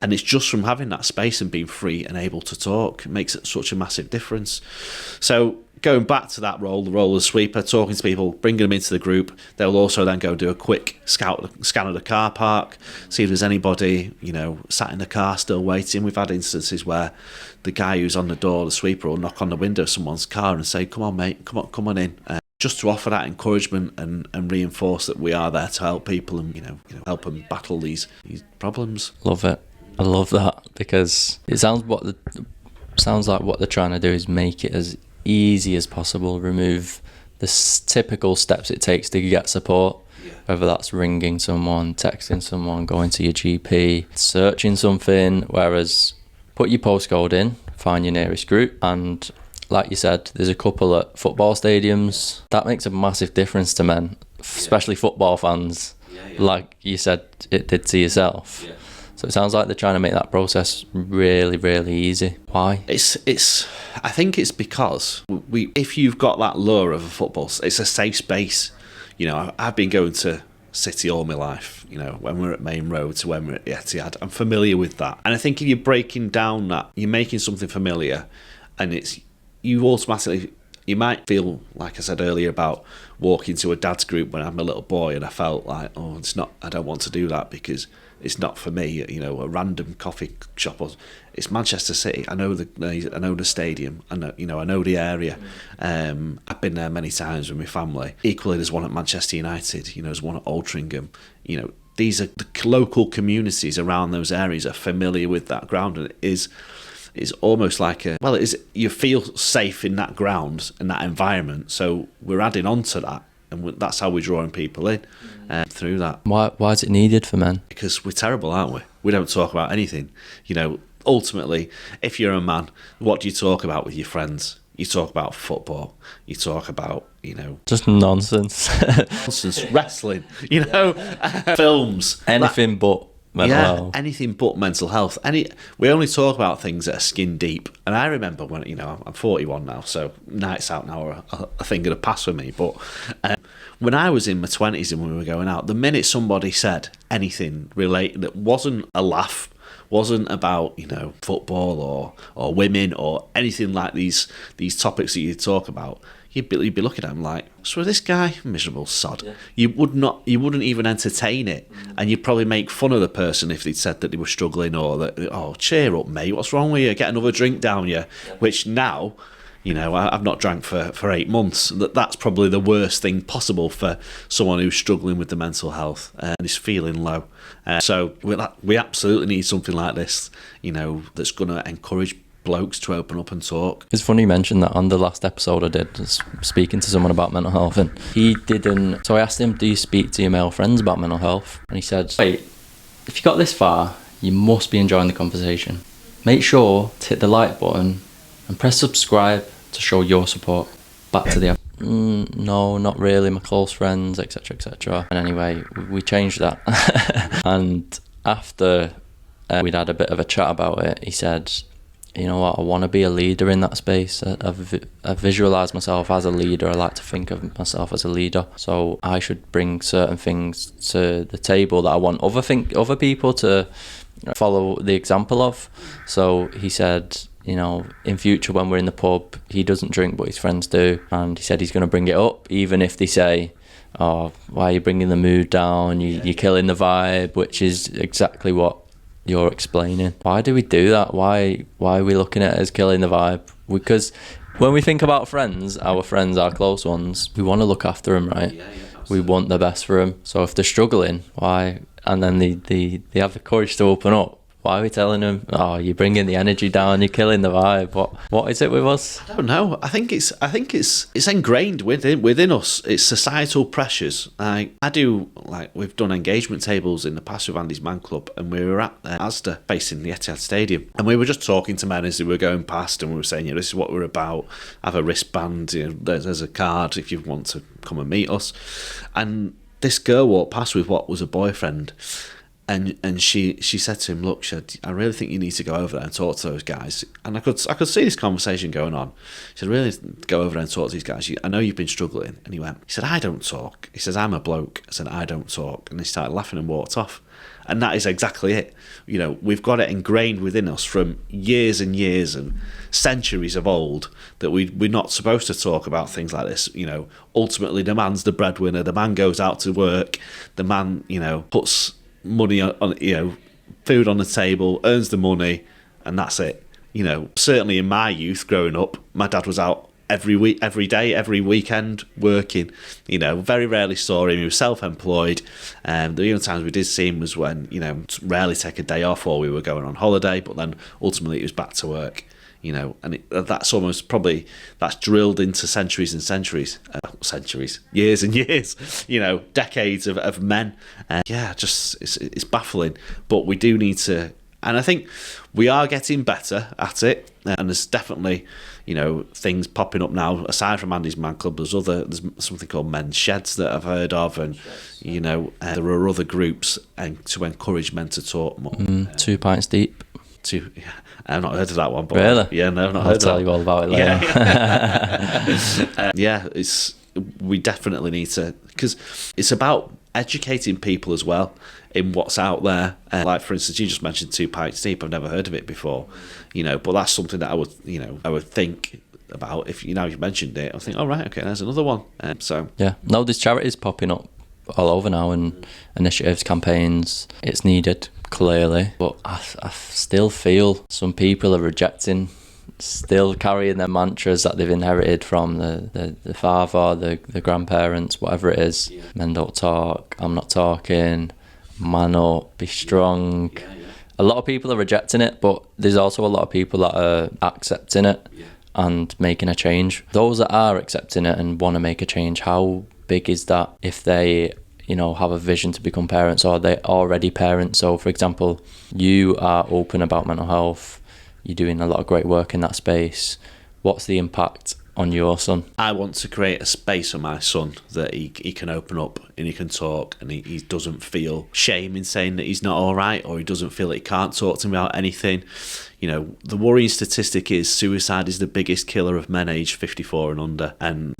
And it's just from having that space and being free and able to talk, it makes it such a massive difference. So going back to that role, the role of sweeper, talking to people, bringing them into the group, they'll also then go do a quick scan of the car park, see if there's anybody, sat in the car still waiting. We've had instances where the guy who's on the door, the sweeper, will knock on the window of someone's car and say, "Come on, mate, come on in." Just to offer that encouragement and reinforce that we are there to help people and help them battle these problems. Love it. I love that, because it sounds like what they're trying to do is make it as easy as possible, remove the typical steps it takes to get support, whether that's ringing someone, texting someone, going to your GP, searching something, whereas put your postcode in, find your nearest group, and like you said, there's a couple at football stadiums. That makes a massive difference to men, especially football fans, like you said it did to yourself. So it sounds like they're trying to make that process really, really easy. Why? I think it's because if you've got that lure of a football, it's a safe space. I've been going to City all my life, when we're at Main Road to when we're at the Etihad. I'm familiar with that. And I think if you're breaking down that, you're making something familiar, and you might feel, like I said earlier, about walking to a dad's group when I'm a little boy, and I felt like, I don't want to do that because it's not for me. A random coffee shop. It's Manchester City. I know the stadium. I know the area. I've been there many times with my family. Equally, there's one at Manchester United. There's one at Altrincham. These are the local communities around those areas are familiar with that ground, and it's almost like you feel safe in that ground and that environment. So we're adding on to that, and that's how we're drawing people in through that. Why is it needed for men? Because we're terrible, aren't we? We don't talk about anything. Ultimately, if you're a man, what do you talk about with your friends? You talk about football. You talk about, just nonsense. Nonsense, wrestling, films. Anything but mental health. Anything but mental health. We only talk about things that are skin deep. And I remember when, I'm 41 now, so nights out now are a thing of the past for me. But when I was in my 20s and we were going out, the minute somebody said anything related that wasn't a laugh, wasn't about football or women or anything like these topics that you talk about, you'd be looking at him like, so this guy, miserable sod. Yeah. You wouldn't even entertain it, and you'd probably make fun of the person if they'd said that they were struggling, or that, oh, cheer up, mate, what's wrong with you? Get another drink down you. Yeah. Which now, I've not drank for 8 months. That's probably the worst thing possible for someone who's struggling with the mental health and is feeling low. So we absolutely need something like this, that's going to encourage blokes to open up and talk. It's funny you mentioned that. On the last episode I did, speaking to someone about mental health, and he didn't. So I asked him, do you speak to your male friends about mental health? And he said, wait, if you got this far, you must be enjoying the conversation. Make sure to hit the like button and press subscribe to show your support. Back to the no, not really, my close friends, etc, etc. And anyway, we changed that. And after we'd had a bit of a chat about it, he said, you know what, I want to be a leader in that space. I visualise myself as a leader. I like to think of myself as a leader. So I should bring certain things to the table that I want other people to follow the example of. So he said, in future when we're in the pub, he doesn't drink but his friends do, and he said he's going to bring it up even if they say, oh, why are you bringing the mood down, you're killing the vibe, which is exactly what you're explaining. Why do we do that? Why are we looking at it as killing the vibe? Because when we think about friends, our close ones, we want to look after them, right? We want the best for them. So if they're struggling, why? And then they have the courage to open up. Why are we telling them, oh, you're bringing the energy down, you're killing the vibe? What is it with us? I don't know. I think it's ingrained within us. It's societal pressures. We've done engagement tables in the past with Andy's Man Club, and we were at Asda facing the Etihad Stadium, and we were just talking to men as they were going past, and we were saying, this is what we're about. Have a wristband. There's a card if you want to come and meet us. And this girl walked past with what was a boyfriend. And she said to him, look, I really think you need to go over there and talk to those guys. And I could see this conversation going on. She said, really go over there and talk to these guys. I know you've been struggling. And he said, I don't talk. He says, I'm a bloke. I said, I don't talk. And he started laughing and walked off. And that is exactly it. You know, we've got it ingrained within us from years and years and centuries of old that we're not supposed to talk about things like this. You know, ultimately the man's the breadwinner, the man goes out to work, the man, you know, puts money on, you know, food on the table, earns the money, and that's it. You know, certainly in my youth growing up, my dad was out every week, every day, every weekend working. You know, very rarely saw him. He was self-employed. The only times we did see him was when, you know, rarely take a day off or we were going on holiday, but then ultimately it was back to work. You know, and that's almost probably, that's drilled into centuries and centuries, years and years, you know, decades of men. Yeah, just, it's baffling. But we do need to, and I think we are getting better at it. And there's definitely, you know, things popping up now. Aside from Andy's Man Club, there's something called men's sheds that I've heard of, and you know, there are other groups and to encourage men to talk more. 2 pints deep. I've not heard of that one. But really? Yeah, no, I've not I'll heard of that. tell you all about it later. Yeah, we definitely need to, because it's about educating people as well in what's out there. Like for instance, you just mentioned 2 pints deep. I've never heard of it before, you know, but that's something that I would think about. If you mentioned it, I think, oh right, okay, there's another one. Yeah, no, there's charities popping up all over now, and initiatives, campaigns. It's needed, clearly, but I still feel some people are rejecting, still carrying their mantras that they've inherited from the father, the grandparents, whatever it is. Yeah. Men don't talk, I'm not talking, man up, be strong. Yeah. A lot of people are rejecting it, but there's also a lot of people that are accepting it and making a change. Those that are accepting it and want to make a change, how big is that if they, you know, have a vision to become parents, or they're already parents? So for example, you are open about mental health, you're doing a lot of great work in that space. What's the impact on your son? I want to create a space for my son that he can open up and he can talk, and he doesn't feel shame in saying that he's not all right, or he doesn't feel that he can't talk to me about anything. You know, the worrying statistic is suicide is the biggest killer of men aged 54 and under, and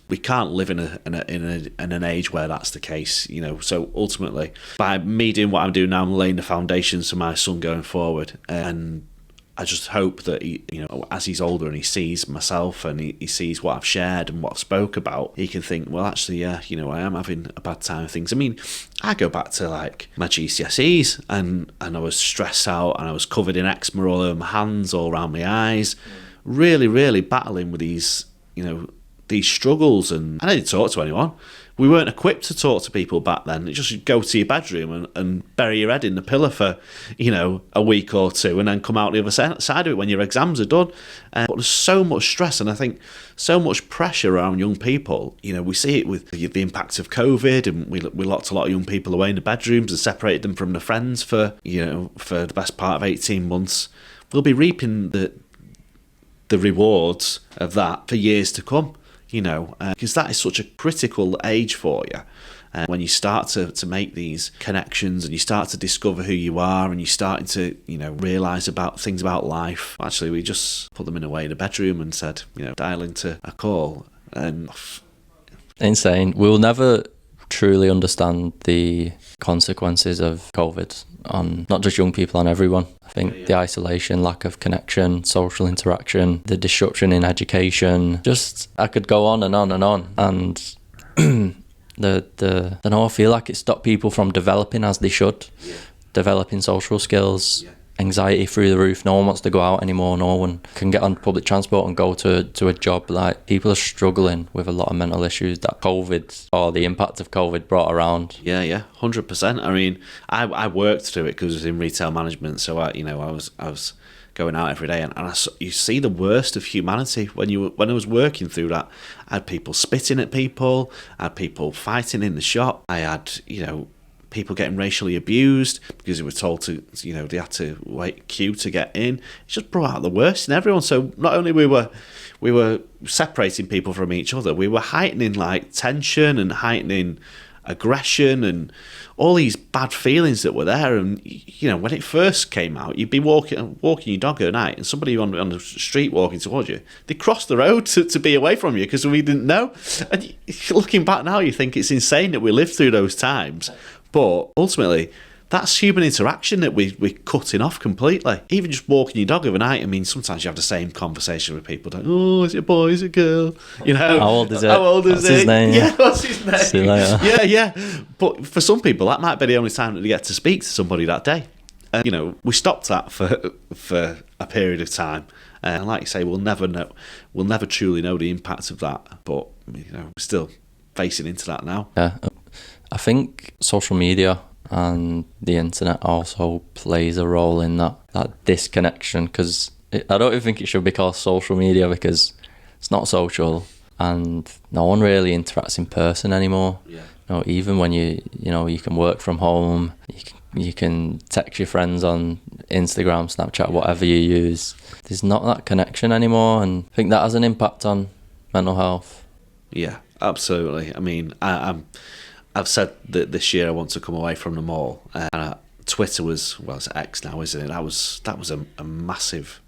we can't live in an age where that's the case. You know, so ultimately, by me doing what I'm doing now, I'm laying the foundations for my son going forward, and I just hope that he, you know, as he's older and he sees myself and he sees what I've shared and what I've spoke about, he can think, well, actually, yeah, you know, I am having a bad time of things. I mean, I go back to like my GCSEs and I was stressed out and I was covered in eczema all over my hands, all around my eyes, really, really battling with these, you know, these struggles, and I didn't talk to anyone. We weren't equipped to talk to people back then. You just go to your bedroom and bury your head in the pillow for, you know, a week or two, and then come out the other side of it when your exams are done. But there's so much stress, and I think so much pressure around young people. You know, we see it with the impact of COVID, and we locked a lot of young people away in the bedrooms and separated them from their friends for the best part of 18 months. We'll be reaping the rewards of that for years to come. You know, because that is such a critical age for you. When you start to make these connections and you start to discover who you are, and you're starting to, you know, realise about things about life. Actually, we just put them in away in a bedroom and said, you know, dial into a call. And insane. We'll never truly understand the consequences of COVID on not just young people, on everyone. I think the isolation, lack of connection, social interaction, the disruption in education, just I could go on and on and on. And I feel like it stopped people from developing as they should, developing social skills. Anxiety through the roof. No one wants to go out anymore. No one can get on public transport and go to a job. Like, people are struggling with a lot of mental issues that COVID, or the impact of COVID, brought around. Yeah, 100%. I mean, I worked through it because I was in retail management, so I was going out every day, and you see the worst of humanity when I was working through that. I had people spitting at people, I had people fighting in the shop, I had, you know, people getting racially abused because they were told to, you know, they had to wait queue to get in. It just brought out the worst in everyone. So not only we were separating people from each other, we were heightening like tension and heightening aggression and all these bad feelings that were there. And, you know, when it first came out, you'd be walking your dog at night, and somebody on the street walking towards you, they crossed the road to be away from you because we didn't know. And looking back now, you think it's insane that we lived through those times. But ultimately, that's human interaction that we're cutting off completely. Even just walking your dog overnight, I mean, sometimes you have the same conversation with people. Like, oh, is it a boy, is it a girl? You know, how old is it? How old is What's it? his name? Yeah, what's his name? See you later. Yeah. But for some people, that might be the only time that they get to speak to somebody that day. You know, we stopped that for a period of time. And like you say, we'll never truly know the impact of that. But, you know, we're still facing into that now. Yeah, I think social media and the internet also plays a role in that disconnection, because I don't even think it should be called social media, because it's not social and no one really interacts in person anymore. Yeah. You know, even when you can work from home, you can text your friends on Instagram, Snapchat, whatever you use. There's not that connection anymore, and I think that has an impact on mental health. Yeah, absolutely. I mean, I've said that this year I want to come away from them all. Twitter was, well, it's X now, isn't it? That was a massive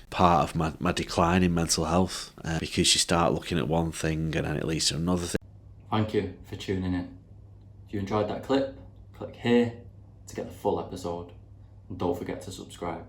part of my decline in mental health, because you start looking at one thing and then it leads to another thing. Thank you for tuning in. If you enjoyed that clip, click here to get the full episode, and don't forget to subscribe.